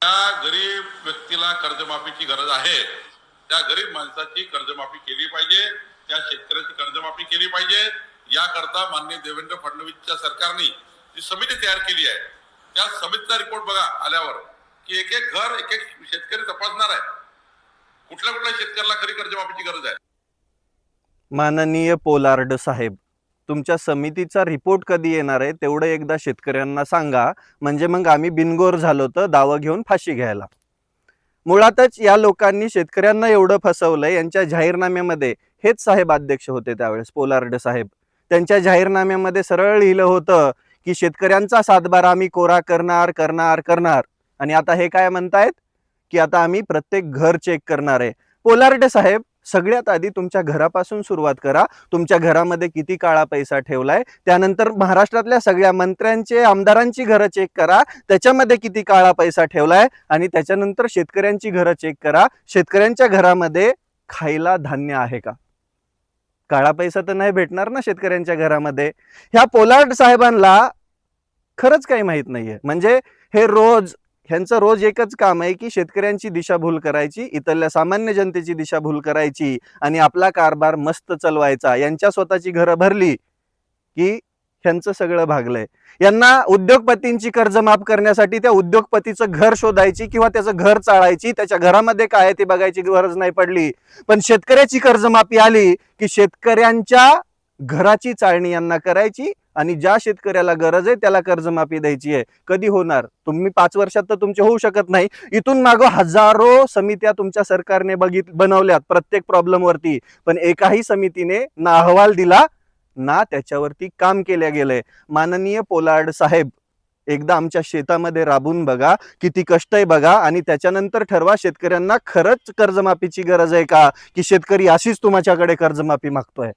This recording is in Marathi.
ज्या गरीब व्यक्तीला कर्जमाफीची गरज आहे त्या गरीब माणसाची कर्जमाफी केली पाहिजे, त्या शेतकऱ्याची कर्जमाफी केली पाहिजे। याकरता माननीय देवेंद्र फडणवीसच्या सरकारने जी समिती तयार केली आहे त्या समितीचा रिपोर्ट बघा आल्यावर की एक एक घर एक एक शेतकरी तपासणार आहे कुठल्या कुठल्या शेतकऱ्याला खरी कर्जमाफीची गरज आहे। माननीय पोलार्ड साहेब, तुमच्या समितीचा रिपोर्ट कधी येणार आहे तेवढं एकदा शेतकऱ्यांना सांगा, म्हणजे मग आम्ही बिनगोर झालो तर दावा घेऊन फाशी घ्यायला। मुळातच या लोकांनी शेतकऱ्यांना एवढं फसवलंय। यांच्या जाहीरनाम्यामध्ये हेच साहेब अध्यक्ष होते त्यावेळेस, पोलार्ड साहेब, त्यांच्या जाहीरनाम्यामध्ये सरळ लिहिलं होतं की शेतकऱ्यांचा सातबारा आम्ही कोरा करणार करणार करणार, आणि आता हे काय म्हणतायत की आता आम्ही प्रत्येक घर चेक करणार आहे। पोलार्ड साहेब, सगळ्यात आधी तुमच्या घरापासून सुरुवात करा। तुमच्या घरामध्ये किती काळा पैसा ठेवलाय, त्यानंतर महाराष्ट्रातल्या सगळ्या मंत्र्यांचे आमदारांची घरं चेक करा, त्याच्यामध्ये किती काळा पैसा ठेवलाय, आणि त्याच्यानंतर शेतकऱ्यांची घरं चेक करा, शेतकऱ्यांच्या घरामध्ये खायला धान्य आहे का? काळा पैसा तर नाही भेटणार ना शेतकऱ्यांच्या घरामध्ये। ह्या पोलार्ड साहेबांना खरंच काही माहित नाहीये। म्हणजे हे ह्यांचं रोज एकच काम आहे की शेतकऱ्यांची दिशाभूल करायची, इथल्या सामान्य जनतेची दिशाभूल करायची आणि आपला कारभार मस्त चालवायचा। यांच्या स्वतःची घरं भरली की ह्यांचं सगळं भागलंय। यांना उद्योगपतींची कर्ज माफ करण्यासाठी त्या उद्योगपतीचं घर शोधायची किंवा त्याचं घर चाळायची, त्याच्या घरामध्ये काय आहे ते बघायची गरज नाही पडली। पण शेतकऱ्याची कर्जमाफी आली की शेतकऱ्यांच्या घराची चाळणी यांना करायची आणि ज्या शेतकऱ्याला गरज आहे त्याला कर्जमाफी द्यायची आहे। कधी होणार? तुम्ही 5 वर्षात तर तुमचे होऊ शकत नाही। इथून मागं हजारो समित्या तुमच्या सरकारने बनवल्यात प्रत्येक प्रॉब्लेम वरती, पण एकाही समितीने ना अहवाल दिला ना त्याच्यावरती काम केले गेले। माननीय पोलार्ड साहेब, एकदा आमच्या शेतामध्ये राबून बघा, किती कष्ट आहे बघा, आणि त्याच्यानंतर ठरवा शेतकऱ्यांना खरंच कर्जमाफीची गरज आहे का की शेतकरी अशीच तुमच्याकडे कर्जमाफी मागतोय।